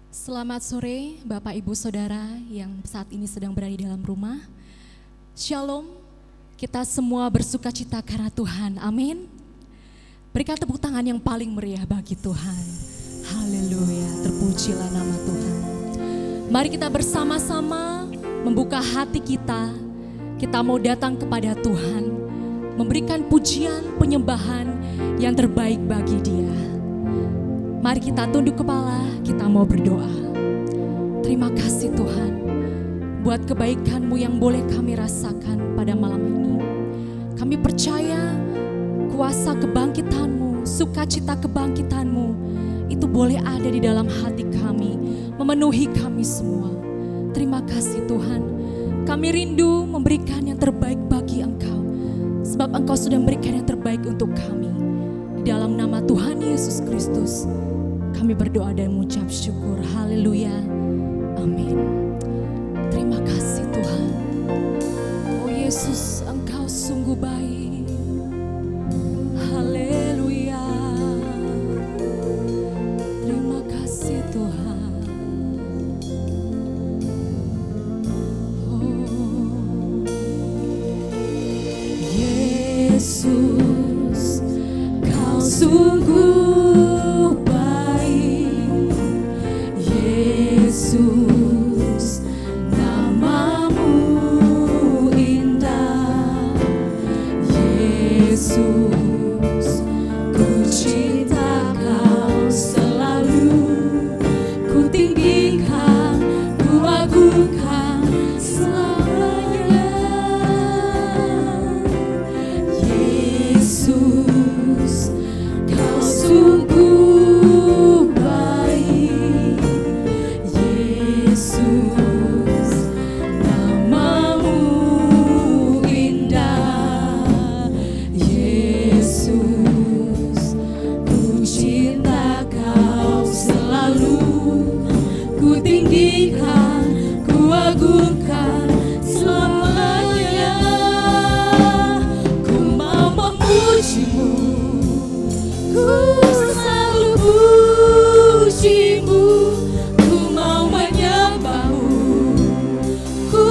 Selamat sore Bapak Ibu Saudara yang saat ini sedang berada di dalam rumah. Shalom, kita semua bersuka cita karena Tuhan, amin. Berikan tepuk tangan yang paling meriah bagi Tuhan. Haleluya, terpujilah nama Tuhan. Mari kita bersama-sama membuka hati kita. Kita mau datang kepada Tuhan, memberikan pujian, penyembahan yang terbaik bagi Dia. Mari kita tunduk kepala, kita mau berdoa. Terima kasih Tuhan, buat kebaikan-Mu yang boleh kami rasakan pada malam ini. Kami percaya kuasa kebangkitan-Mu, sukacita kebangkitan-Mu, itu boleh ada di dalam hati kami, memenuhi kami semua. Terima kasih Tuhan, kami rindu memberikan yang terbaik bagi Engkau, sebab Engkau sudah memberikan yang terbaik untuk kami. Di dalam nama Tuhan Yesus Kristus, kami berdoa dan mengucap syukur. Haleluya. Amin. Terima kasih Tuhan. Oh Yesus, Engkau sungguh baik. Haleluya. Terima kasih Tuhan. Oh Yesus, Kau sungguh baik. Yesus, nama-Mu indah. Yesus, ku cinta Kau selalu. Ku tinggikan, ku agungkan selamanya. Yesus, Kau sungguh baik. Yesus, nama-Mu indah. Yesus, ku cinta Kau selalu. Ku tinggikan, ku agungkan selamanya. Ku mau memuji-Mu, ku selalu puji-Mu. Ku mau menyembah-Mu, ku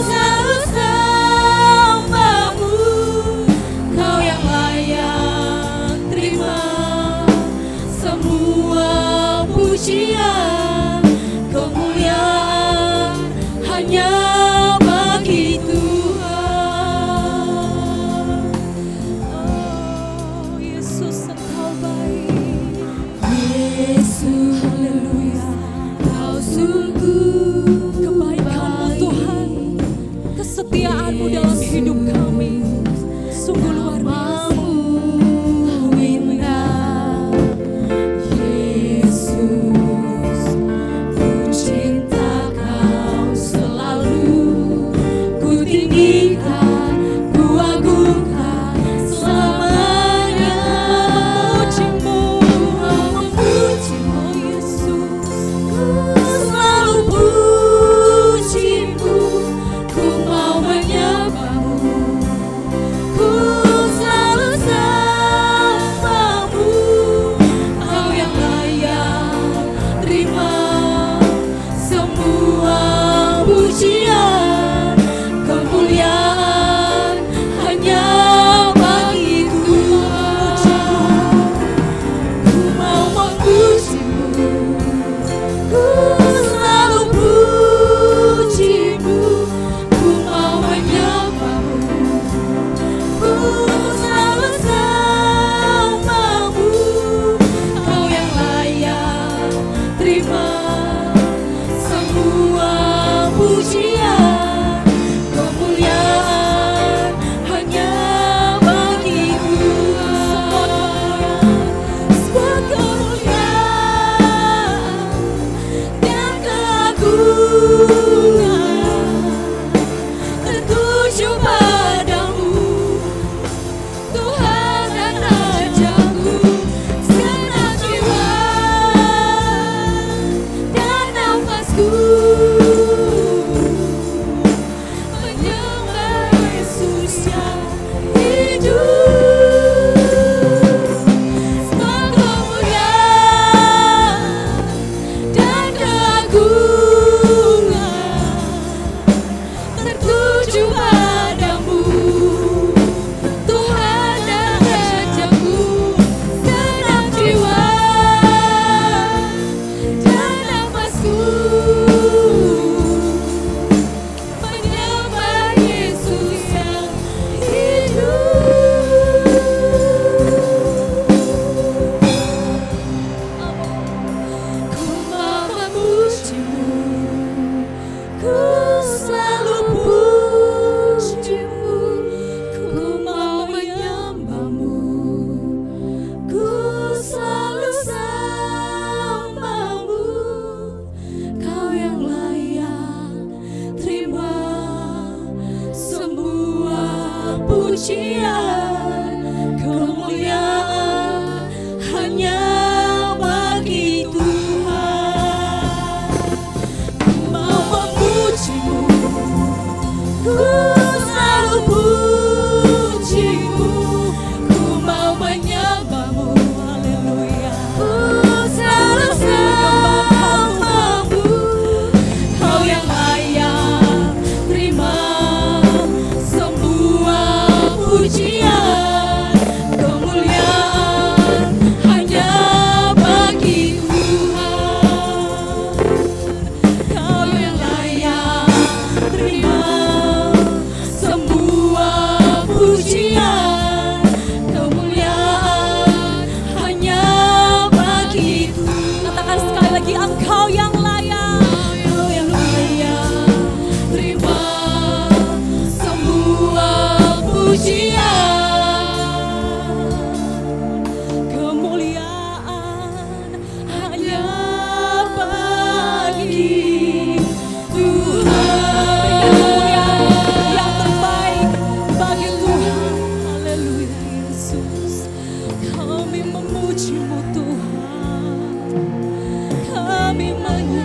selalu sembah-Mu. Kau yang layak terima semua pujian, kemuliaan hanya bagi Tuhan. Oh Yesus, Engkau baik. Yesus, haleluya. Kau sungguh kebaikan-Mu Tuhan, kesetiaan-Mu dalam hidup kami sungguh luar biasa. Yesus, ku cinta Kau selalu. Ku tinggikan, ku agungkan selamanya. Memuji-Mu, Yesus, ku selalu puji-Mu. Ku mau menyembah-Mu, ku selalu sembah-Mu. Kau yang layak terima semua pujian, kemuliaan hanya bagi Tuhan. Ku mau memuji-Mu, ku selalu puji-Mu. Ku mau menyembah-Mu, ku selalu sembah-Mu. Kau yang layak terima semua pujian, kemuliaan hanya bagi Tuhan. Semua kemuliaan dan keagungan tertuju padamu, Tuhan dan Rajaku. Segenap jiwa dan nafasku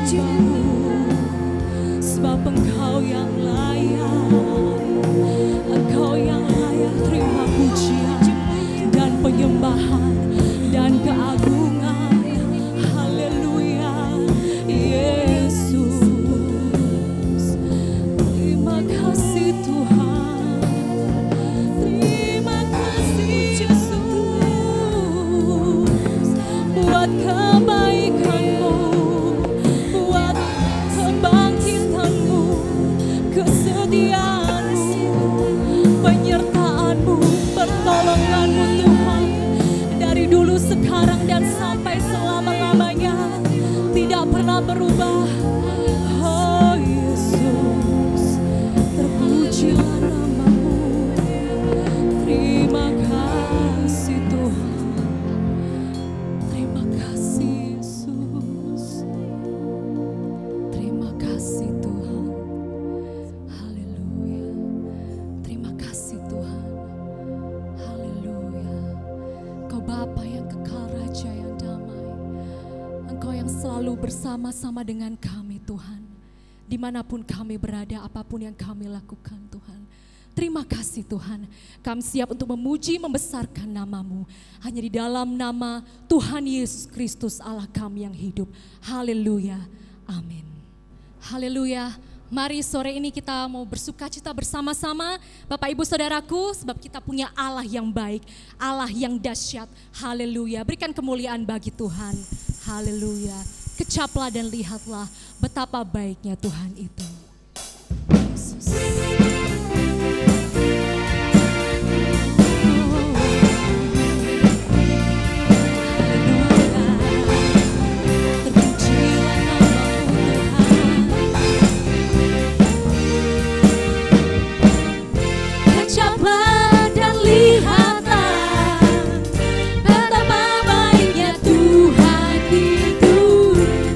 menyembah-Mu, sebab Engkau yang layak, Engkau yang layak terima pujian dan penyembahan dan keagungan. Haleluya, Yesus. Terima kasih Tuhan, terima kasih Yesus, buat kebaikan-Mu, buat kebangkitan-Mu, kesetiaan-Mu, penyertaan-Mu, pertolongan-Mu Tuhan, dari dulu, sekarang, dan sampai selama-lamanya, tidak pernah berubah. Oh Yesus, terpujilah nama-Mu. Terima kasih Tuhan, terima kasih Yesus, terima kasih Tuhan. Haleluya, terima kasih Tuhan. Haleluya. Engkau Bapa yang kekal, Raja yang damai, Engkau yang selalu bersama-sama dengan kami Tuhan, dimanapun kami berada, apapun yang kami lakukan Tuhan. Terima kasih Tuhan, kami siap untuk memuji membesarkan nama-Mu, hanya di dalam nama Tuhan Yesus Kristus Allah kami yang hidup. Haleluya, amin. Haleluya. Mari sore ini kita mau bersukacita bersama-sama Bapak Ibu Saudaraku, sebab kita punya Allah yang baik, Allah yang dahsyat. Haleluya, berikan kemuliaan bagi Tuhan. Haleluya, kecaplah dan lihatlah betapa baiknya Tuhan itu. Yesus. Kecaplah dan lihatlah betapa baiknya Tuhan itu.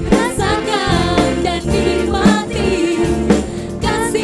Rasakan dan nikmati kasih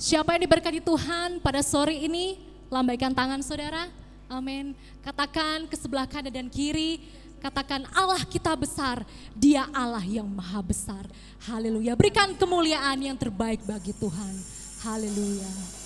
Siapa yang diberkati Tuhan pada sore ini? Lambaikan tangan saudara. Amin. Katakan ke sebelah kanan dan kiri. Katakan Allah kita besar. Dia Allah yang maha besar. Haleluya. Berikan kemuliaan yang terbaik bagi Tuhan. Haleluya.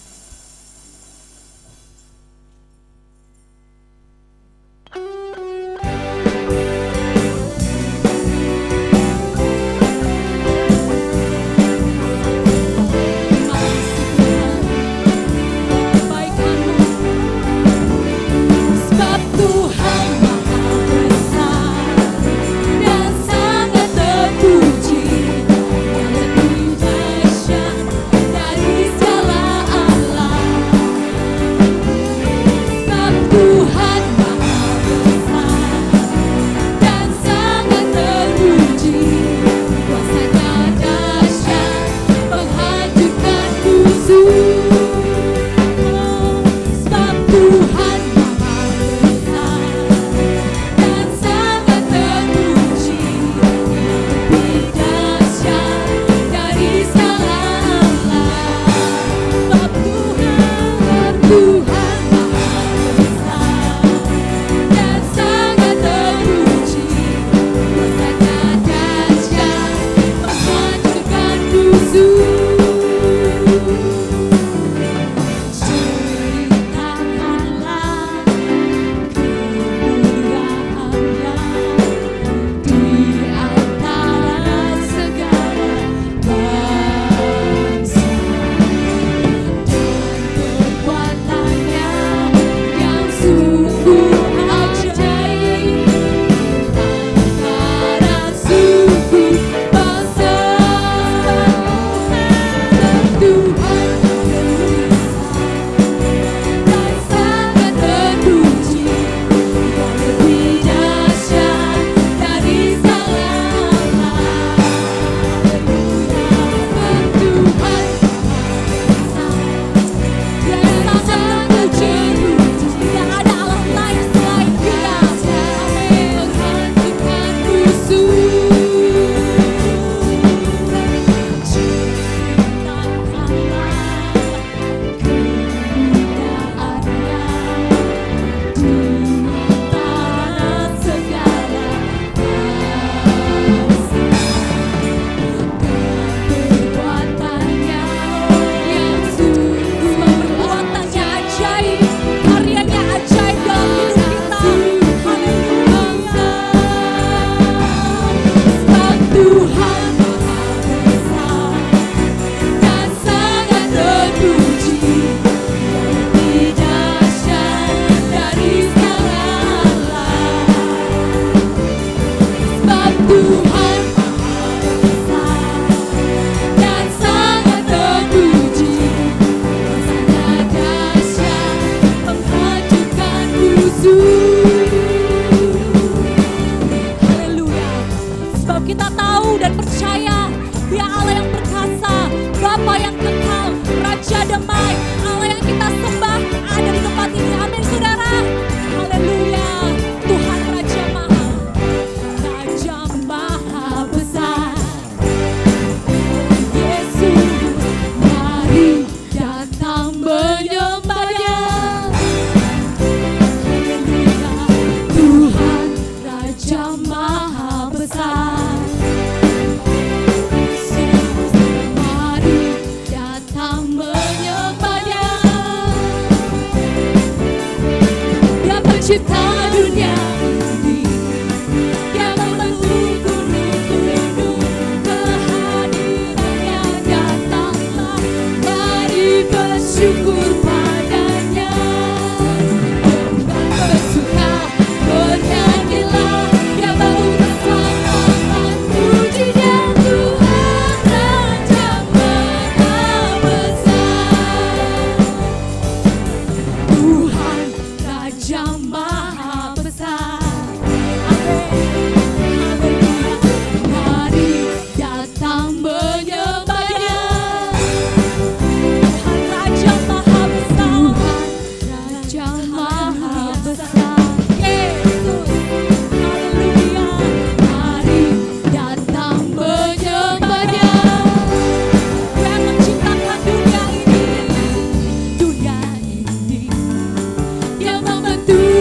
Tuhan Raja Maha Besar.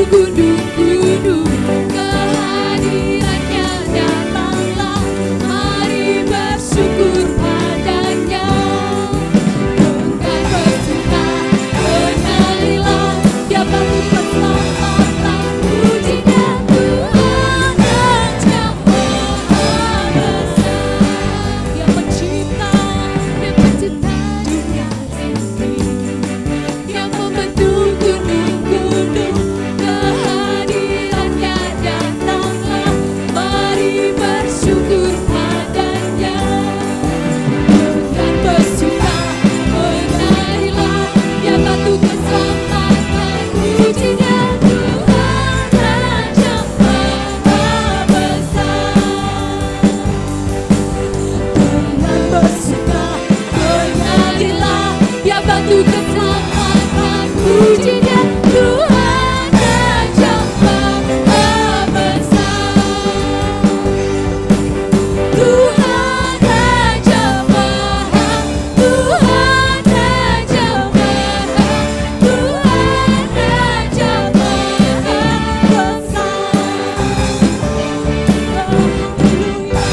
gunung-gunung, kehadirannya datanglah, mari bersyukur padanya. Dengan bersuka bernyanyilah, dia bagi keselamatan, pujinya Tuhan aja maha besar. Dia pencipta dunia ini, yang membentuk gunung-gunung, kehadirannya datanglah, mari bersyukur padanya. Dengan bersuka bernyanyilah, dia batu keselamatan, pujinya Tuhan aja maha besar. Dengan bersuka bernyanyilah, dia batu keselamatan, pujinya Tuhan aja maha besar. Tuhan aja maha, Tuhan aja maha, Tuhan aja maha besar. Haleluya,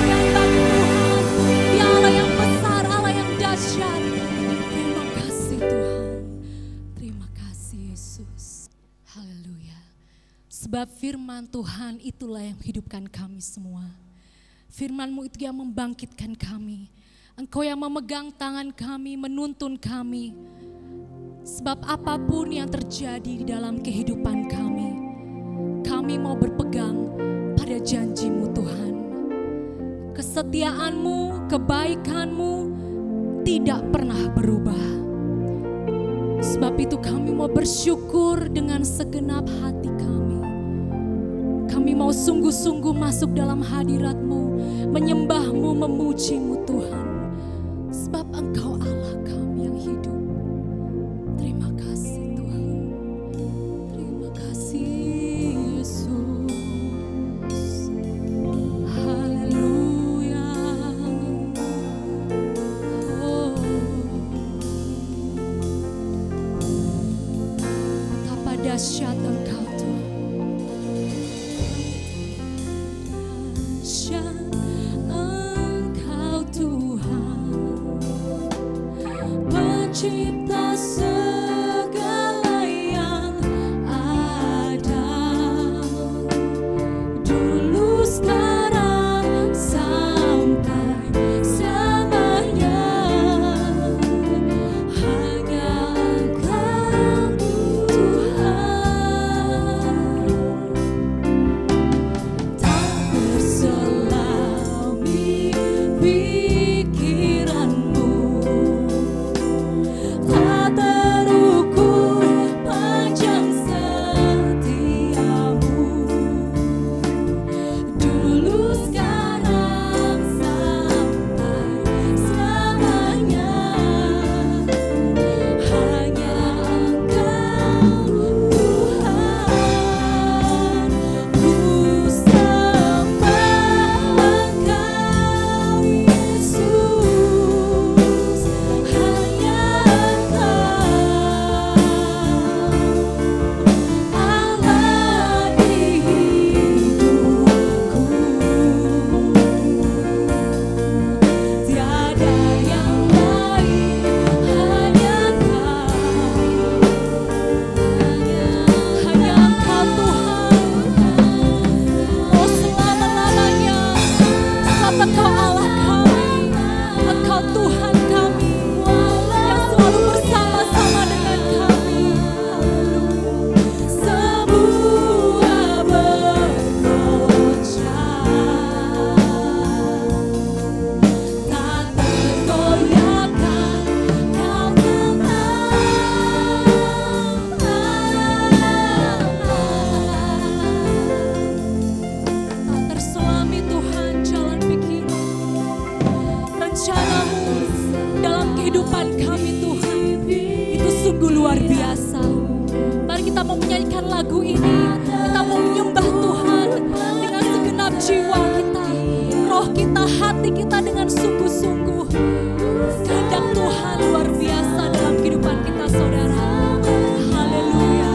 berkenan Tuhan, Dia Allah yang besar, Allah yang dahsyat. Terima kasih Tuhan, terima kasih Yesus. Haleluya. Sebab firman Tuhan itulah yang menghidupkan kami semua. Firman-Mu itu yang membangkitkan kami. Engkau yang memegang tangan kami, menuntun kami. Sebab apapun yang terjadi di dalam kehidupan kami mau berpegang pada janji-Mu Tuhan. Kesetiaan-Mu, kebaikan-Mu tidak pernah berubah. Sebab itu kami mau bersyukur dengan segenap hati kami. Kami mau sungguh-sungguh masuk dalam hadirat-Mu, menyembah-Mu, memuji-Mu Tuhan. Sebab Engkau Allah kami yang hidup. Terima kasih Tuhan. Terima kasih Yesus. Haleluya. Oh. Betapa dahsyat Engkau Tuhan. Dahsyat Engkau Tuhan, pencipta segala yang ada, dulu sekarang sampai selamanya. Hanya Engkau Tuhan, tak berselami pikiran-Mu, tak terukur panjang setiamu, dulu sekarang sampai selamanya. Hanya Engkau Tuhan, ku sembah Engkau Yesus. Hanya Engkau Allah di hidupku, tiada yang lain, hanya Engkau, hanya Engkau Tuhan. Oh selama-lamanya, sebab Engkau Allah kami, Engkau Tuhan kami, yang selalu bersama-sama dengan kami. Semua bergoncang, tak tergoyahkan, Kau tak terselami Tuhan jalan pikiran, rencana-Mu dalam kehidupan kami Tuhan, itu sungguh luar biasa. Mari kita mau menyanyikan lagu ini, kita mau menyembah Tuhan dengan segenap jiwa kita, roh kita, hati kita dengan sungguh-sungguh. Kehendak Tuhan luar biasa dalam kehidupan kita saudara. Haleluya.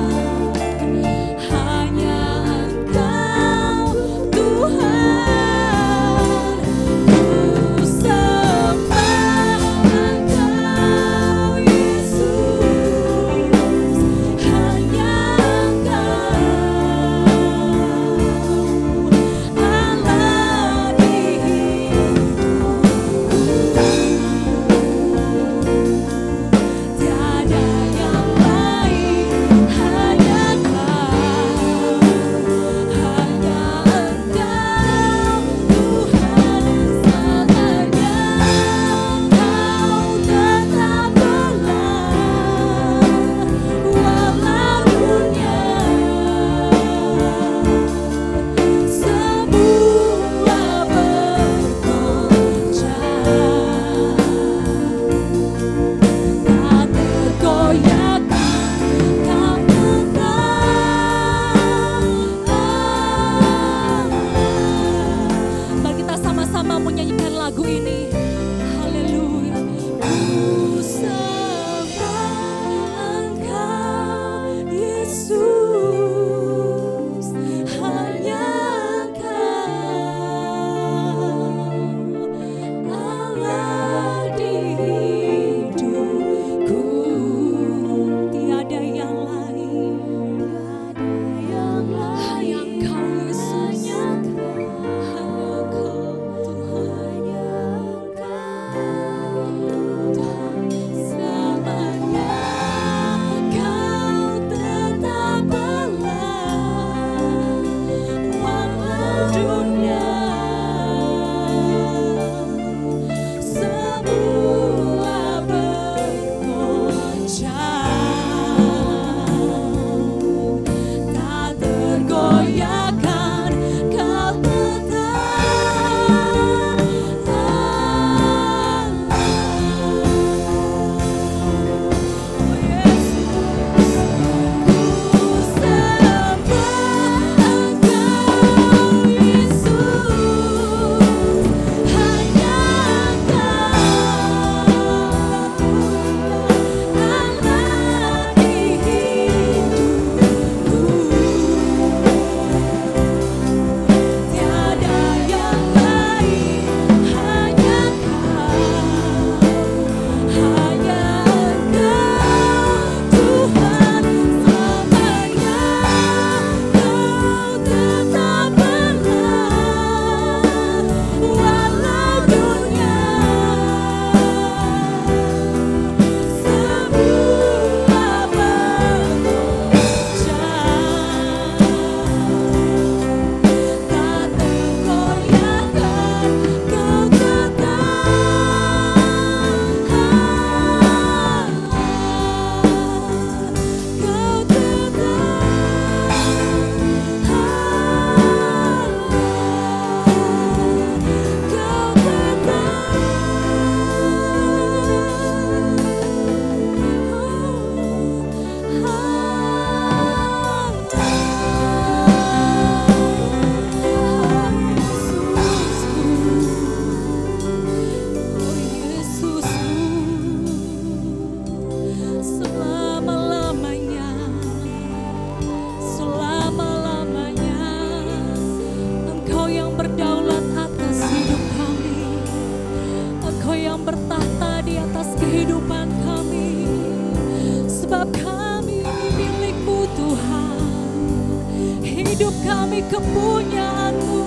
Hidup kami kepunyaan-Mu,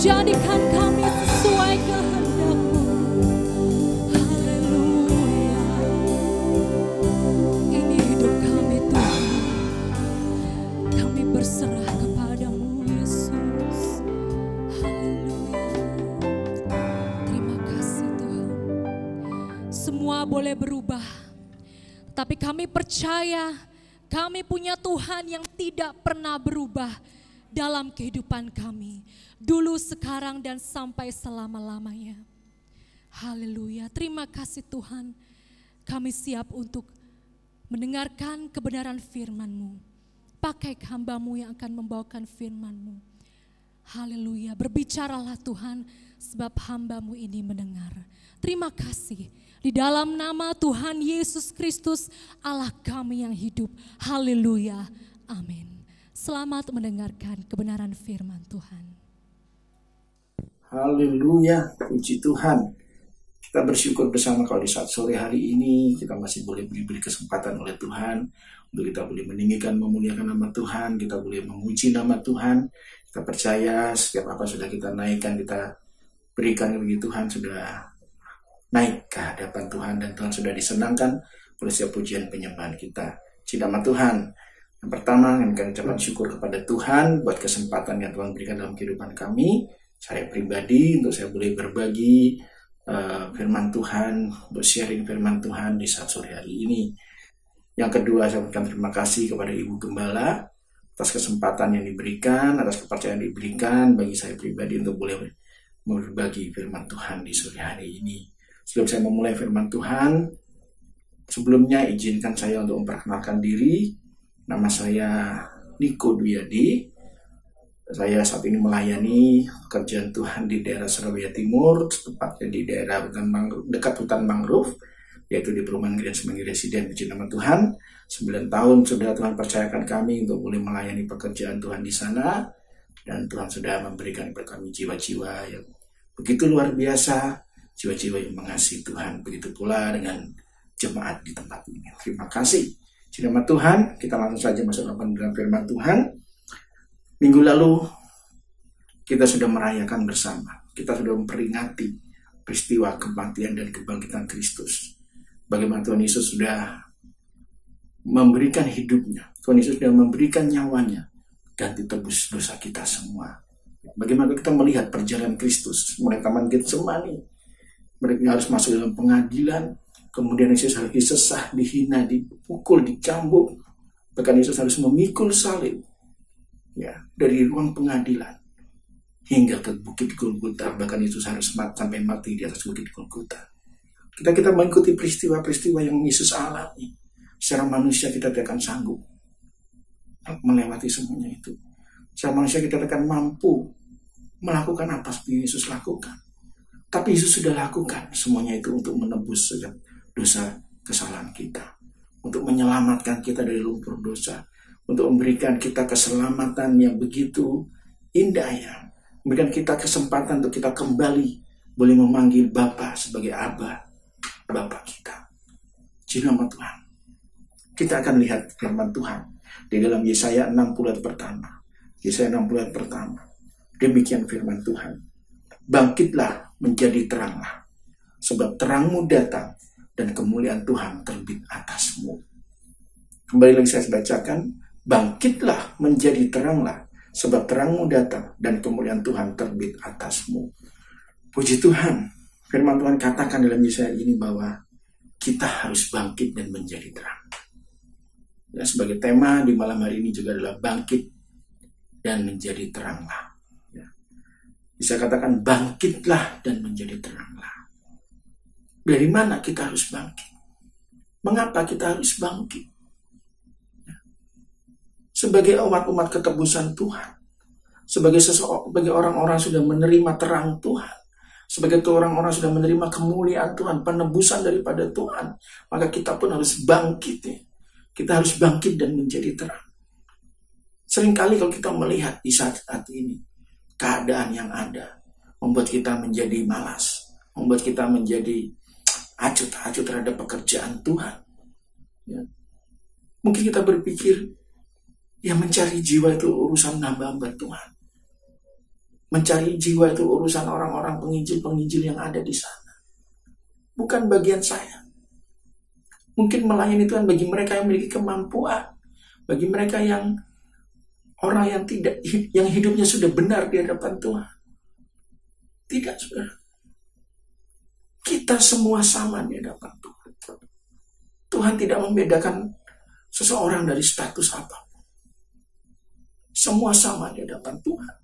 jadikan kami sesuai kehendak-Mu. Haleluya. Ini hidup kami Tuhan, kami berserah kepada-Mu Yesus. Haleluya. Terima kasih Tuhan. Semua boleh berubah, tapi kami percaya kami punya Tuhan yang tidak pernah berubah dalam kehidupan kami. Dulu, sekarang, dan sampai selama-lamanya. Haleluya. Terima kasih Tuhan. Kami siap untuk mendengarkan kebenaran firman-Mu. Pakai hamba-Mu yang akan membawakan firman-Mu. Haleluya. Berbicaralah Tuhan, sebab hamba-Mu ini mendengar. Terima kasih. Di dalam nama Tuhan Yesus Kristus, Allah kami yang hidup. Haleluya. Amin. Selamat mendengarkan kebenaran firman Tuhan. Haleluya. Puji Tuhan. Kita bersyukur bersama kalau di saat sore hari ini kita masih boleh diberi kesempatan oleh Tuhan untuk kita boleh meninggikan, memuliakan nama Tuhan. Kita boleh memuji nama Tuhan. Kita percaya setiap apa sudah kita naikkan, kita berikan bagi Tuhan, sudah naik ke hadapan Tuhan, dan Tuhan sudah disenangkan oleh setiap pujian penyembahan kita. Puji nama Tuhan. Yang pertama, kami ucapkan syukur kepada Tuhan buat kesempatan yang Tuhan berikan dalam kehidupan kami. Saya pribadi, untuk saya boleh berbagi firman Tuhan, untuk sharing firman Tuhan di saat sore hari ini. Yang kedua, saya ucapkan terima kasih kepada Ibu Gembala atas kesempatan yang diberikan, atas kepercayaan yang diberikan bagi saya pribadi untuk boleh berbagi firman Tuhan di sore hari ini. Sebelum saya memulai firman Tuhan, sebelumnya izinkan saya untuk memperkenalkan diri. Nama saya Niko Dwiyadi. Saya saat ini melayani pekerjaan Tuhan di daerah Surabaya Timur, tepatnya di daerah dekat hutan mangrove, yaitu di perumahan Gereja Semanggi Residen. Puji nama Tuhan. 9 tahun sudah Tuhan percayakan kami untuk boleh melayani pekerjaan Tuhan di sana, dan Tuhan sudah memberikan kepada kami jiwa-jiwa yang begitu luar biasa, jiwa-jiwa yang mengasihi Tuhan. Begitu pula dengan jemaat di tempat ini. Terima kasih. Di nama Tuhan, kita langsung saja masuk dalam firman Tuhan. Minggu lalu kita sudah merayakan bersama. Kita sudah memperingati peristiwa kematian dan kebangkitan Kristus. Bagaimana Tuhan Yesus sudah memberikan hidupnya. Tuhan Yesus sudah memberikan nyawanya dan ditebus dosa kita semua. Bagaimana kita melihat perjalanan Kristus mulai Taman Getsemani. Mereka harus masuk dalam pengadilan, kemudian Yesus harus disesah, dihina, dipukul, dicambuk. Bahkan Yesus harus memikul salib, ya, dari ruang pengadilan hingga ke Bukit Golgota. Bahkan Yesus harus sampai mati di atas Bukit Golgota. Kita mengikuti peristiwa-peristiwa yang Yesus alami. Secara manusia kita tidak akan sanggup melewati semuanya itu. Secara manusia kita tidak akan mampu melakukan apa seperti Yesus lakukan. Tapi Yesus sudah lakukan semuanya itu untuk menebus dosa kesalahan kita, untuk menyelamatkan kita dari lumpur dosa, untuk memberikan kita keselamatan yang begitu indah, ya, memberikan kita kesempatan untuk kita kembali boleh memanggil Bapa sebagai Abba, Bapa kita. Di nama Tuhan, kita akan lihat firman Tuhan di dalam Yesaya 60 ayat pertama. Yesaya 60 ayat pertama. Demikian firman Tuhan. Bangkitlah, menjadi teranglah, sebab terangmu datang dan kemuliaan Tuhan terbit atasmu. Kembali lagi saya bacakan. Bangkitlah, menjadi teranglah, sebab terangmu datang dan kemuliaan Tuhan terbit atasmu. Puji Tuhan, firman Tuhan katakan dalam Yesaya ini bahwa kita harus bangkit dan menjadi terang. Ya, sebagai tema di malam hari ini juga adalah bangkit dan menjadi teranglah. Bisa katakan bangkitlah dan menjadi teranglah. Dari mana kita harus bangkit? Mengapa kita harus bangkit? sebagai umat-umat ketebusan Tuhan, sebagai orang-orang sudah menerima terang Tuhan, sebagai orang-orang sudah menerima kemuliaan Tuhan, penebusan daripada Tuhan, maka kita pun harus bangkit ya. Kita harus bangkit dan menjadi terang. Seringkali kalau kita melihat di saat ini, keadaan yang ada membuat kita menjadi malas, membuat kita menjadi acuh terhadap pekerjaan Tuhan. Ya. Mungkin kita berpikir, ya mencari jiwa itu urusan hamba-hamba Tuhan. Mencari jiwa itu urusan orang-orang penginjil-penginjil yang ada di sana. Bukan bagian saya. Mungkin melayani Tuhan bagi mereka yang memiliki kemampuan, bagi mereka yang orang yang hidupnya sudah benar di hadapan Tuhan. Tidak, saudara. Kita semua sama di hadapan Tuhan. Tuhan tidak membedakan seseorang dari status apa. Semua sama di hadapan Tuhan.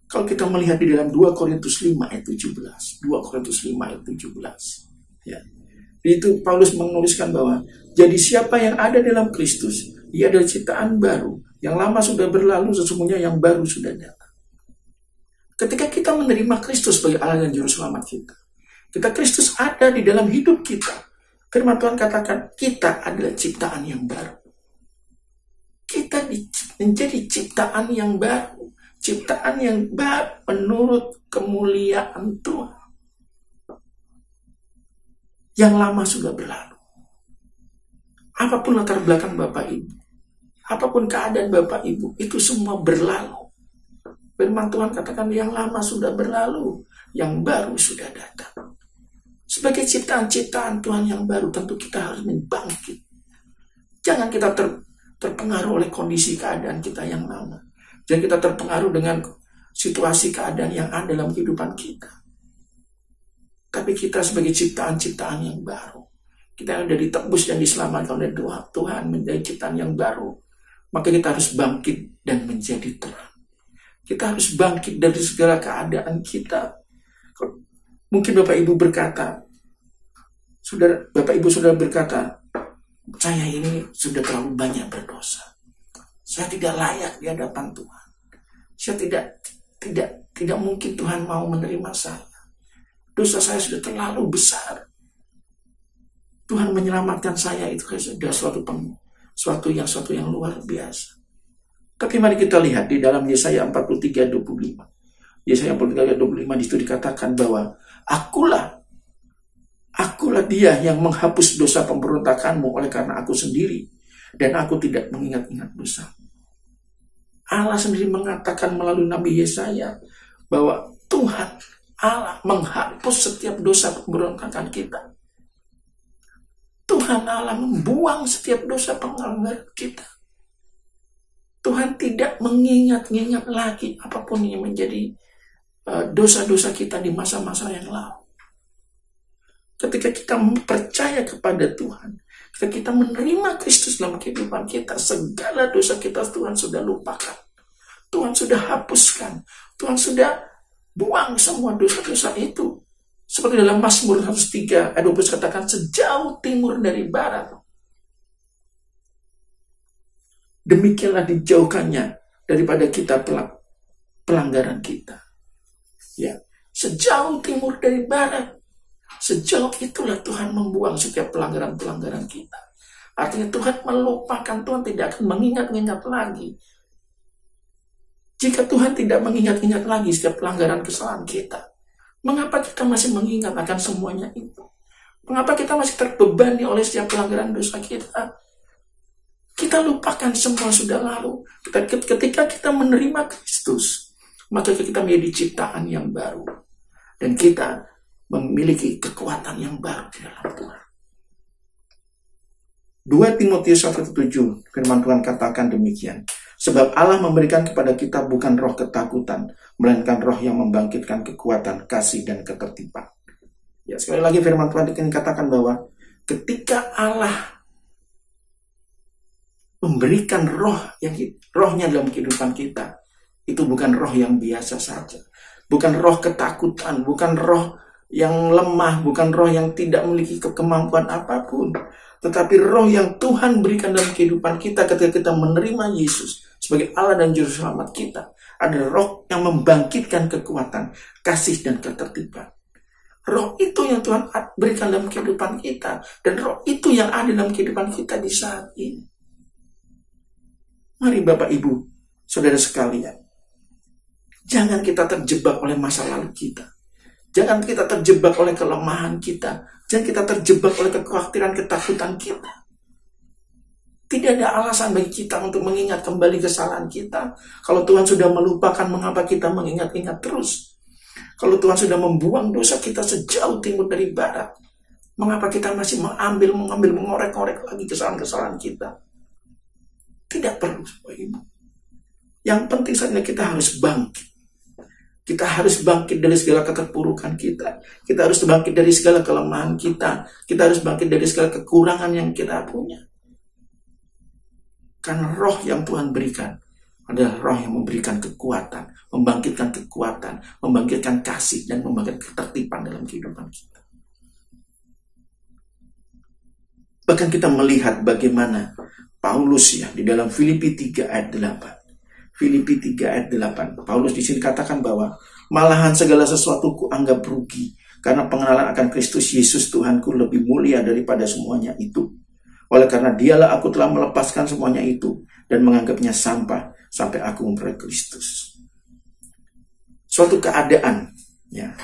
Kalau kita melihat di dalam 2 Korintus 5 ayat 17. 2 Korintus 5 ayat 17. Ya. Itu Paulus menuliskan bahwa jadi siapa yang ada dalam Kristus, ia adalah ciptaan baru. Yang lama sudah berlalu, sesungguhnya yang baru sudah datang. Ketika kita menerima Kristus sebagai Allah dan Juru Selamat kita, ketika Kristus ada di dalam hidup kita, firman Tuhan katakan kita adalah ciptaan yang baru. Kita menjadi ciptaan yang baru. Ciptaan yang baru menurut kemuliaan Tuhan. Yang lama sudah berlalu. Apapun latar belakang Bapak Ibu, apapun keadaan Bapak Ibu, itu semua berlalu. Firman Tuhan katakan yang lama sudah berlalu, yang baru sudah datang. Sebagai ciptaan-ciptaan Tuhan yang baru, tentu kita harus bangkit. Jangan kita terpengaruh oleh kondisi keadaan kita yang lama. Jangan kita terpengaruh dengan situasi keadaan yang ada dalam kehidupan kita. Tapi kita sebagai ciptaan-ciptaan yang baru, kita sudah ditebus dan diselamatkan oleh Tuhan menjadi ciptaan yang baru, maka kita harus bangkit dan menjadi terang. Kita harus bangkit dari segala keadaan kita. Mungkin Bapak Ibu berkata, Bapak Ibu sudah berkata, saya ini sudah terlalu banyak berdosa. Saya tidak layak di hadapan Tuhan. Saya tidak mungkin Tuhan mau menerima saya. Dosa saya sudah terlalu besar. Tuhan menyelamatkan saya itu sudah suatu yang luar biasa. Tapi mari kita lihat di dalam Yesaya 43:25. Yesaya 43:25 di situ dikatakan bahwa akulah dia yang menghapus dosa pemberontakanmu oleh karena aku sendiri, dan aku tidak mengingat-ingat dosa. Allah sendiri mengatakan melalui Nabi Yesaya bahwa Tuhan Allah menghapus setiap dosa pemberontakan kita. Tuhan Allah membuang setiap dosa pelanggaran kita. Tuhan tidak mengingat-ingat lagi apapun yang menjadi dosa-dosa kita di masa-masa yang lalu. Ketika kita percaya kepada Tuhan, ketika kita menerima Kristus dalam kehidupan kita, segala dosa kita Tuhan sudah lupakan. Tuhan sudah hapuskan. Tuhan sudah buang semua dosa-dosa itu. Seperti dalam Mazmur 103 ayat 12 katakan, sejauh timur dari barat, demikianlah dijauhkannya daripada kita pelanggaran kita. Ya, sejauh timur dari barat, sejauh itulah Tuhan membuang setiap pelanggaran-pelanggaran kita. Artinya Tuhan melupakan, Tuhan tidak akan mengingat-ingat lagi. Jika Tuhan tidak mengingat-ingat lagi setiap pelanggaran kesalahan kita, mengapa kita masih mengingat akan semuanya itu? Mengapa kita masih terbebani oleh setiap pelanggaran dosa kita? Kita lupakan semua sudah lalu. Ketika kita menerima Kristus, maka kita menjadi ciptaan yang baru. Dan kita memiliki kekuatan yang baru di dalam Tuhan. 2 Timotius 1:7 firman Tuhan katakan demikian. Sebab Allah memberikan kepada kita bukan roh ketakutan, melainkan roh yang membangkitkan kekuatan, kasih, dan ketertiban. Ya, sekali lagi firman Tuhan dikatakan bahwa ketika Allah memberikan rohnya dalam kehidupan kita, itu bukan roh yang biasa saja. Bukan roh ketakutan, bukan roh yang lemah, bukan roh yang tidak memiliki kemampuan apapun, tetapi roh yang Tuhan berikan dalam kehidupan kita ketika kita menerima Yesus sebagai Allah dan Juru Selamat kita. Ada roh yang membangkitkan kekuatan, kasih, dan ketertiban. Roh itu yang Tuhan berikan dalam kehidupan kita, dan roh itu yang ada dalam kehidupan kita di saat ini. Mari Bapak Ibu, saudara sekalian, jangan kita terjebak oleh masa lalu kita. Jangan kita terjebak oleh kelemahan kita. Jangan kita terjebak oleh kekhawatiran, ketakutan kita. Tidak ada alasan bagi kita untuk mengingat kembali kesalahan kita. Kalau Tuhan sudah melupakan, mengapa kita mengingat-ingat terus? Kalau Tuhan sudah membuang dosa kita sejauh timur dari barat, mengapa kita masih mengambil, mengorek-ngorek lagi kesalahan-kesalahan kita? Tidak perlu, Bapak Ibu. Yang penting saja kita harus bangkit. Kita harus bangkit dari segala keterpurukan kita. Kita harus bangkit dari segala kelemahan kita. Kita harus bangkit dari segala kekurangan yang kita punya. Karena roh yang Tuhan berikan adalah roh yang memberikan kekuatan, membangkitkan kekuatan, membangkitkan kasih, dan membangkitkan ketertiban dalam kehidupan kita. Bahkan kita melihat bagaimana Paulus ya di dalam Filipi 3 ayat 8. Filipi 3 ayat 8. Paulus di sini katakan bahwa malahan segala sesuatu kuanggap rugi karena pengenalan akan Kristus Yesus Tuhanku lebih mulia daripada semuanya itu. Oleh karena dialah aku telah melepaskan semuanya itu dan menganggapnya sampah sampai aku memperoleh Kristus. Suatu keadaan ya.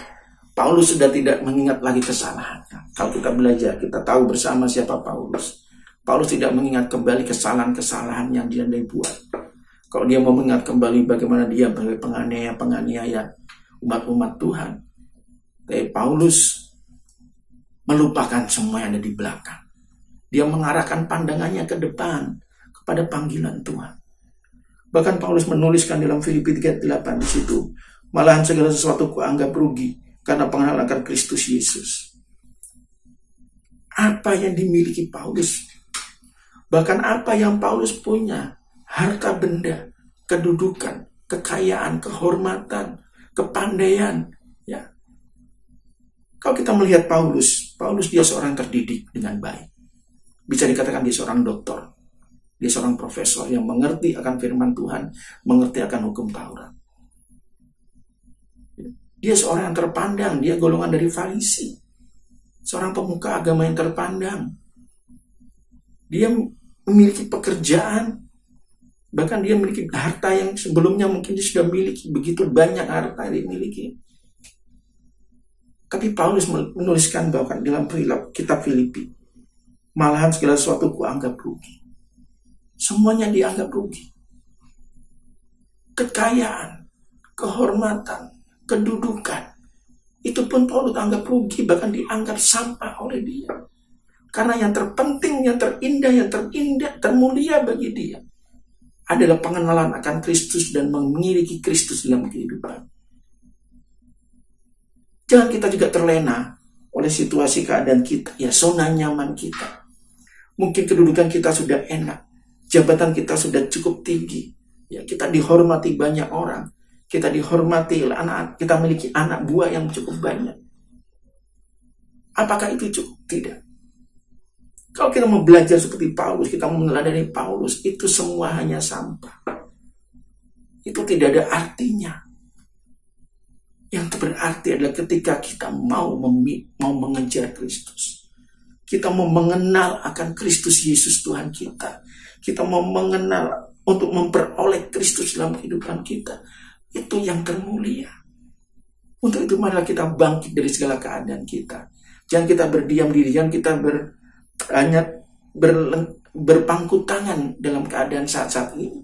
Paulus sudah tidak mengingat lagi kesalahannya. Kalau kita belajar, kita tahu bersama siapa Paulus. Paulus tidak mengingat kembali kesalahan-kesalahan yang dia buat. Kalau dia mau mengingat kembali bagaimana dia sebagai penganiaya umat-umat Tuhan. Tapi Paulus melupakan semua yang ada di belakang. Dia mengarahkan pandangannya ke depan kepada panggilan Tuhan. Bahkan Paulus menuliskan dalam Filipi 3:8 di situ, malahan segala sesuatu kuanggap rugi karena pengenalan akan Kristus Yesus. Apa yang dimiliki Paulus? Bahkan apa yang Paulus punya? Harta benda, kedudukan, kekayaan, kehormatan, kepandaian. Ya. Kalau kita melihat Paulus dia seorang terdidik dengan baik. Bisa dikatakan dia seorang doktor. Dia seorang profesor yang mengerti akan firman Tuhan, mengerti akan hukum Taurat. Dia seorang yang terpandang, dia golongan dari Farisi. Seorang pemuka agama yang terpandang. Dia memiliki pekerjaan. Bahkan dia memiliki harta yang sebelumnya mungkin dia sudah miliki. Begitu banyak harta yang dimiliki. Tapi Paulus menuliskan bahwa dalam kitab Filipi, malahan segala sesuatu kuanggap rugi. Semuanya dianggap rugi. Kekayaan, kehormatan, kedudukan, itu pun Paulus anggap rugi, bahkan dianggap sampah oleh dia. Karena yang terpenting, yang terindah, termulia bagi dia adalah pengenalan akan Kristus dan memiliki Kristus dalam kehidupan. Jangan kita juga terlena oleh situasi keadaan kita, ya zona nyaman kita. Mungkin kedudukan kita sudah enak, jabatan kita sudah cukup tinggi, ya kita dihormati banyak orang, kita dihormati oleh anak, kita memiliki anak buah yang cukup banyak. Apakah itu cukup? Tidak. Kalau kita mau belajar seperti Paulus, kita mau meneladani Paulus, itu semua hanya sampah. Itu tidak ada artinya. Yang berarti adalah ketika kita mau mengejar Kristus. Kita mau mengenal akan Kristus Yesus Tuhan kita. Kita mau mengenal untuk memperoleh Kristus dalam kehidupan kita. Itu yang termulia. Untuk itu marilah kita bangkit dari segala keadaan kita. Jangan kita berdiam diri, jangan kita hanya berpangku tangan dalam keadaan saat-saat ini.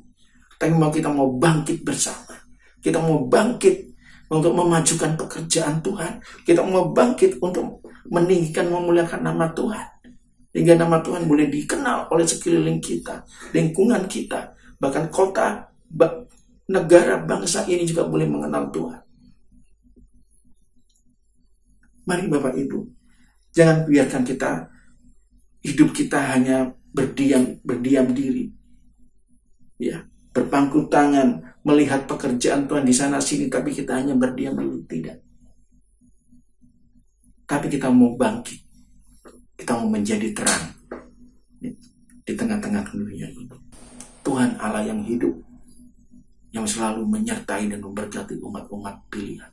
Tapi kita mau bangkit bersama. Kita mau bangkit untuk memajukan pekerjaan Tuhan. Kita mau bangkit untuk meninggikan, memuliakan nama Tuhan. Hingga nama Tuhan boleh dikenal oleh sekeliling kita, lingkungan kita, bahkan kota, negara, bangsa ini juga boleh mengenal Tuhan. Mari Bapak Ibu, jangan biarkan hidup kita hanya berdiam diri. Ya, berpangku tangan, melihat pekerjaan Tuhan di sana sini, tapi kita hanya berdiam diri. Tidak. Tapi kita mau bangkit. Kita mau menjadi terang di tengah-tengah dunia ini. Tuhan Allah yang hidup, yang selalu menyertai dan memberkati umat-umat pilihan,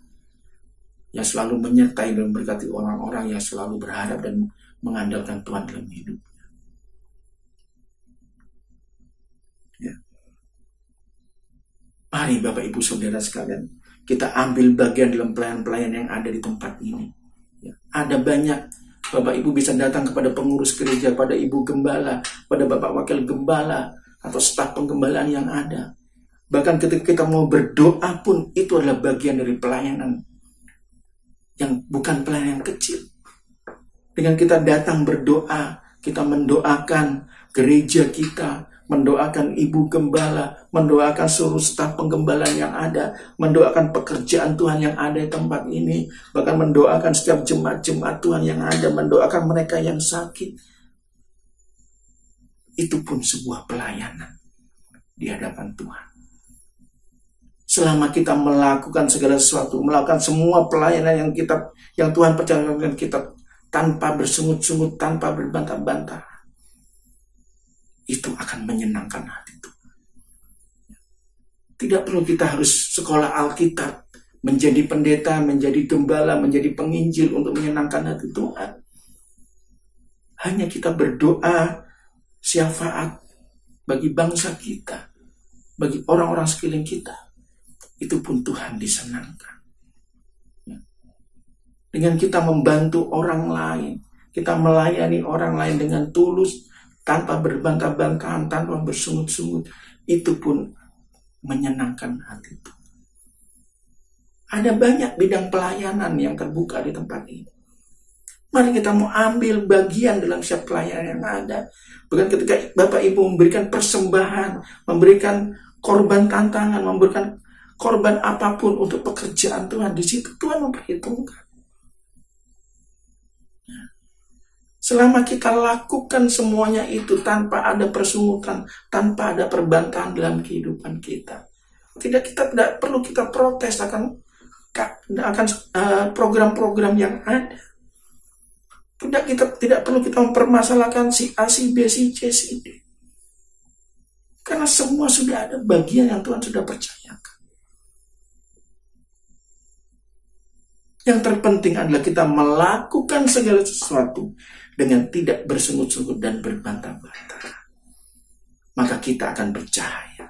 yang selalu menyertai dan memberkati orang-orang yang selalu berharap dan mengandalkan Tuhan dalam hidup. Ya. Mari Bapak Ibu Saudara sekalian, kita ambil bagian dalam pelayan-pelayan yang ada di tempat ini. Ya. Ada banyak. Bapak Ibu bisa datang kepada pengurus gereja, pada Ibu Gembala, pada Bapak Wakil Gembala, atau staf penggembalaan yang ada. Bahkan ketika kita mau berdoa pun, itu adalah bagian dari pelayanan. Yang bukan pelayanan yang kecil. Dengan kita datang berdoa, kita mendoakan gereja kita, mendoakan Ibu Gembala, mendoakan seluruh staf penggembalaan yang ada, mendoakan pekerjaan Tuhan yang ada di tempat ini, bahkan mendoakan setiap jemaat-jemaat Tuhan yang ada, mendoakan mereka yang sakit. Itu pun sebuah pelayanan di hadapan Tuhan. Selama kita melakukan segala sesuatu, melakukan semua pelayanan yang Tuhan percayakan kita tanpa bersungut-sungut, tanpa berbantah-bantah, itu akan menyenangkan hati Tuhan. Tidak perlu kita harus sekolah Alkitab, menjadi pendeta, menjadi gembala, menjadi penginjil untuk menyenangkan hati Tuhan. Hanya kita berdoa syafaat bagi bangsa kita, bagi orang-orang sekeliling kita, itu pun Tuhan disenangkan. Dengan kita membantu orang lain, kita melayani orang lain dengan tulus, tanpa berbantah-bantahan, tanpa bersungut-sungut, itu pun menyenangkan hati Tuhan. Ada banyak bidang pelayanan yang terbuka di tempat ini. Mari kita mau ambil bagian dalam setiap pelayanan yang ada. Bukan ketika Bapak Ibu memberikan persembahan, memberikan korban tantangan, memberikan korban apapun untuk pekerjaan Tuhan, di situ Tuhan memperhitungkan. Selama kita lakukan semuanya itu tanpa ada persungutan, tanpa ada perbantahan dalam kehidupan kita, kita tidak perlu kita protes akan program-program yang ada. Tidak perlu kita mempermasalahkan si A, si B, si C, si D. Karena semua sudah ada bagian yang Tuhan sudah percayakan. Yang terpenting adalah kita melakukan segala sesuatu dengan tidak bersungut-sungut dan berbantah-bantah. Maka kita akan bercahaya.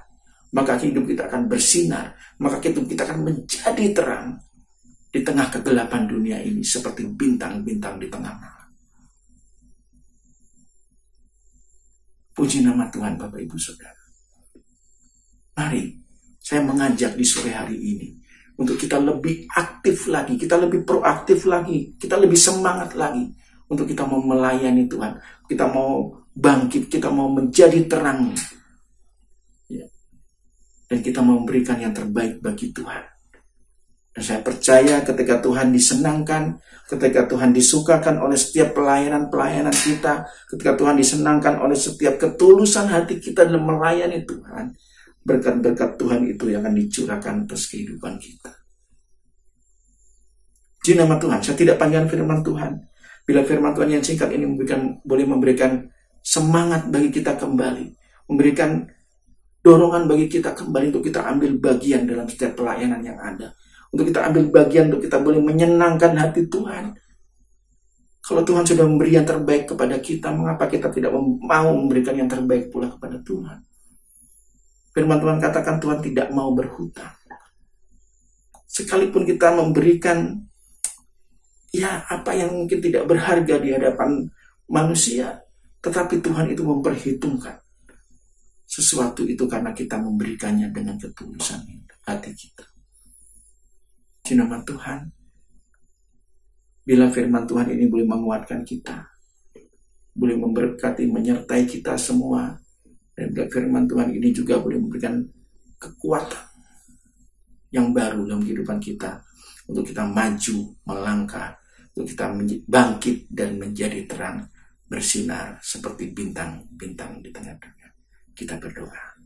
Maka hidup kita akan bersinar. Maka hidup kita akan menjadi terang di tengah kegelapan dunia ini, seperti bintang-bintang di tengah malam. Puji nama Tuhan Bapak Ibu Saudara. Mari saya mengajak di sore hari ini untuk kita lebih aktif lagi, kita lebih proaktif lagi, kita lebih semangat lagi untuk kita mau melayani Tuhan, kita mau bangkit, kita mau menjadi terang, ya. Dan kita mau memberikan yang terbaik bagi Tuhan. Dan saya percaya ketika Tuhan disenangkan, ketika Tuhan disukakan oleh setiap pelayanan-pelayanan kita, ketika Tuhan disenangkan oleh setiap ketulusan hati kita dalam melayani Tuhan, berkat-berkat Tuhan itu yang akan dicurahkan atas kehidupan kita. Di nama Tuhan, saya tidak panjang firman Tuhan. Bila firman Tuhan yang singkat ini boleh memberikan semangat bagi kita kembali, memberikan dorongan bagi kita kembali untuk kita ambil bagian dalam setiap pelayanan yang ada, untuk kita ambil bagian, untuk kita boleh menyenangkan hati Tuhan. Kalau Tuhan sudah memberi yang terbaik kepada kita, mengapa kita tidak mau memberikan yang terbaik pula kepada Tuhan? Firman Tuhan katakan Tuhan tidak mau berhutang. Sekalipun kita memberikan apa yang mungkin tidak berharga di hadapan manusia, tetapi Tuhan itu memperhitungkan sesuatu itu karena kita memberikannya dengan ketulusan hati kita. Di nama Tuhan, bila firman Tuhan ini boleh menguatkan kita, boleh memberkati, menyertai kita semua, dan bila firman Tuhan ini juga boleh memberikan kekuatan yang baru dalam kehidupan kita, untuk kita maju, melangkah, untuk kita bangkit dan menjadi terang, bersinar seperti bintang-bintang di tengah dunia. Kita berdoa.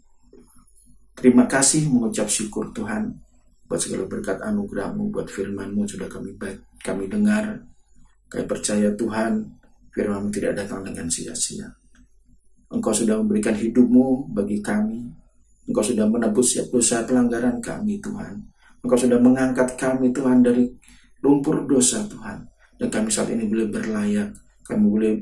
Terima kasih, mengucap syukur Tuhan buat segala berkat anugerah-Mu, buat firman-Mu sudah kami dengar, Kami percaya Tuhan, firman-Mu tidak datang dengan sia-sia. Engkau sudah memberikan hidup-Mu bagi kami. Engkau sudah menebus setiap dosa pelanggaran kami, Tuhan. Engkau sudah mengangkat kami, Tuhan, dari lumpur dosa, Tuhan. Dan kami saat ini boleh berlayak. Kami boleh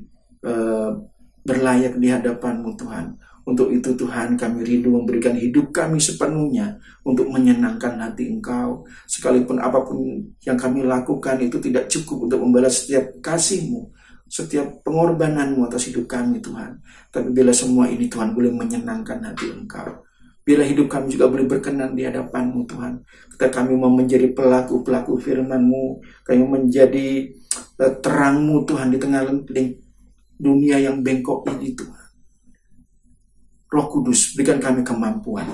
berlayak di hadapan-Mu, Tuhan. Untuk itu Tuhan, kami rindu memberikan hidup kami sepenuhnya untuk menyenangkan hati Engkau. Sekalipun apapun yang kami lakukan itu tidak cukup untuk membalas setiap kasih-Mu, setiap pengorbanan-Mu atas hidup kami, Tuhan. Tapi bila semua ini, Tuhan, boleh menyenangkan hati Engkau. Bila hidup kami juga boleh berkenan di hadapan-Mu, Tuhan. Ketika kami mau menjadi pelaku-pelaku firman-Mu, kami menjadi terang-Mu, Tuhan, di tengah dunia yang bengkok ini, Tuhan. Roh Kudus, berikan kami kemampuan,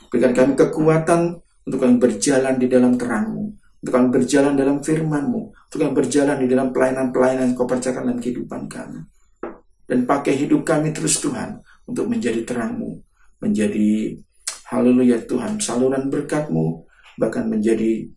berikan kami kekuatan untuk kami berjalan di dalam terang-Mu, untuk kami berjalan dalam firman-Mu, untuk kami berjalan di dalam pelayanan-pelayanan yang Kau percayakan dalam kehidupan kami. Dan pakai hidup kami terus, Tuhan, untuk menjadi terang-Mu, menjadi, haleluya Tuhan, saluran berkat-Mu, bahkan menjadi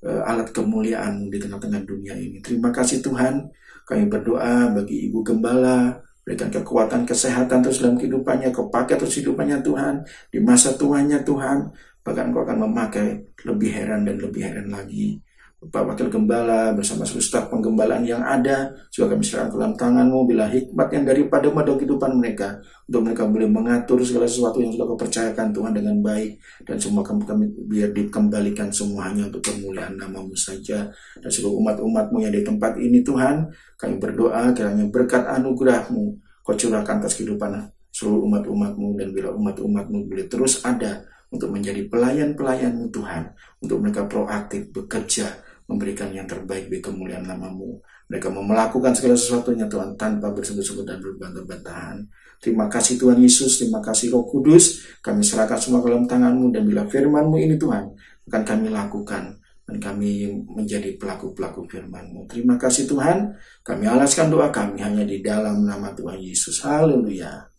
alat kemuliaan di tengah-tengah dunia ini. Terima kasih Tuhan, kami berdoa bagi Ibu Gembala, berikan kekuatan, kesehatan terus dalam kehidupannya, Kau pakai terus hidupannya Tuhan, di masa tuanya Tuhan, bahkan Kau akan memakai lebih heran dan lebih heran lagi. Bapak Wakil Gembala bersama seluruh staf penggembalaan yang ada, juga kami serahkan ke dalam tangan-Mu, bila hikmat yang daripada-Mu dalam kehidupan mereka, untuk mereka boleh mengatur segala sesuatu yang sudah Kau percayakan Tuhan dengan baik, dan semua kami biar dikembalikan semuanya untuk kemuliaan nama-Mu saja, dan seluruh umat-umat-Mu yang di tempat ini Tuhan, kami berdoa kiranya berkat anugerah-Mu Kau curahkan atas kehidupan seluruh umat-umat-Mu, dan bila umat-umat-Mu boleh terus ada untuk menjadi pelayan-pelayan-Mu Tuhan, untuk mereka proaktif bekerja, memberikan yang terbaik bagi kemuliaan nama-Mu. Mereka mau melakukan segala sesuatunya Tuhan tanpa bersebut-sebut dan berbantah-bantahan. Terima kasih Tuhan Yesus, terima kasih Roh Kudus, kami serahkan semua ke dalam tangan-Mu, dan bila firman-Mu ini Tuhan akan kami lakukan, dan kami menjadi pelaku-pelaku firman-Mu. Terima kasih Tuhan, kami alaskan doa kami hanya di dalam nama Tuhan Yesus. Haleluya.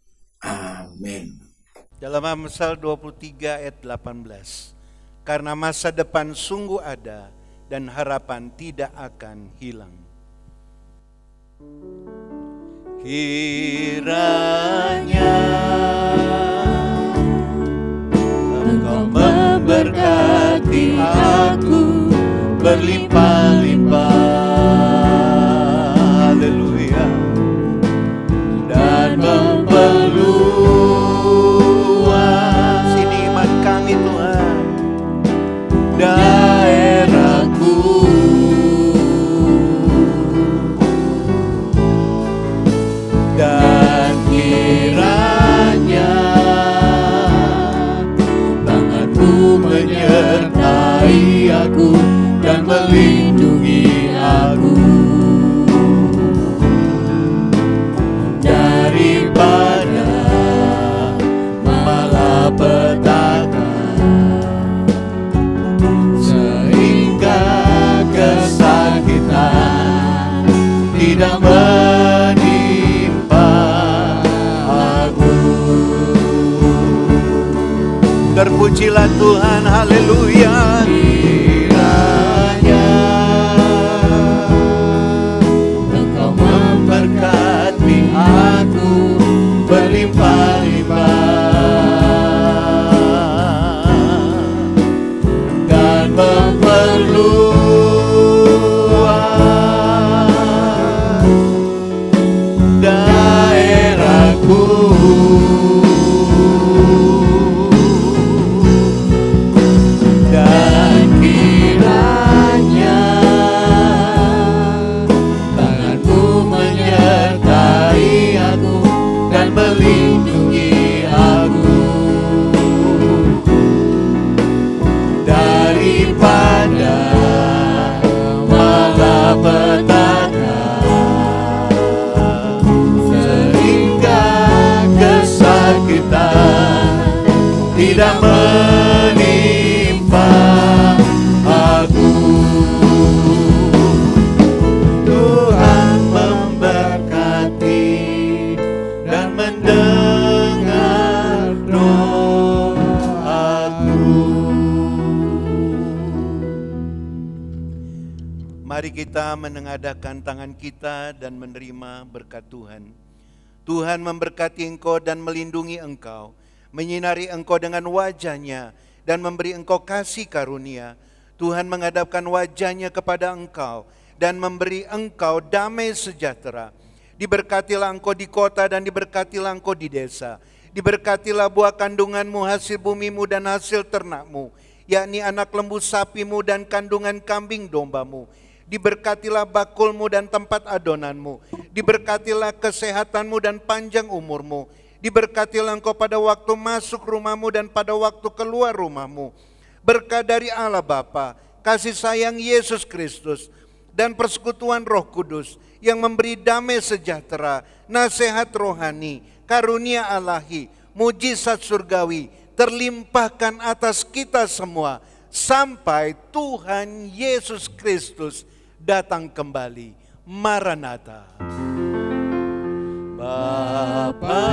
Amin. Dalam Amsal 23 ayat 18, karena masa depan sungguh ada dan harapan tidak akan hilang. Kiranya Engkau memberkati aku berlimpah-limpah, haleluya, dan memperluas ini iman kami Tuhan, daerahku, dan kiranya tangan-Mu menyertai aku dan melindungi aku daripada malapetaka, sehingga kesakitan tidak menimpa aku. Terpujilah Tuhan, haleluya. Kiranya Engkau memberkati aku berlimpah-limpah dan memperluas daerahku, dan kiranya tangan-Mu menyertai aku dan melindungi aku daripada malapetaka, sehingga kesakitan tidak menimpa aku. Tuhan memberkati dan mendengar doaku. Mari kita menengadahkan tangan kita dan menerima berkat Tuhan. Tuhan memberkati engkau dan melindungi engkau, menyinari engkau dengan wajah-Nya dan memberi engkau kasih karunia. Tuhan menghadapkan wajah-Nya kepada engkau dan memberi engkau damai sejahtera. Diberkatilah engkau di kota dan diberkatilah engkau di desa. Diberkatilah buah kandunganmu, hasil bumimu dan hasil ternakmu, yakni anak lembu sapimu dan kandungan kambing dombamu. Diberkatilah bakulmu dan tempat adonanmu. Diberkatilah kesehatanmu dan panjang umurmu. Diberkatilah engkau pada waktu masuk rumahmu dan pada waktu keluar rumahmu. Berkat dari Allah Bapa, kasih sayang Yesus Kristus, dan persekutuan Roh Kudus yang memberi damai sejahtera, nasihat rohani, karunia Ilahi, mujizat surgawi terlimpahkan atas kita semua sampai Tuhan Yesus Kristus datang kembali. Maranatha. Bapa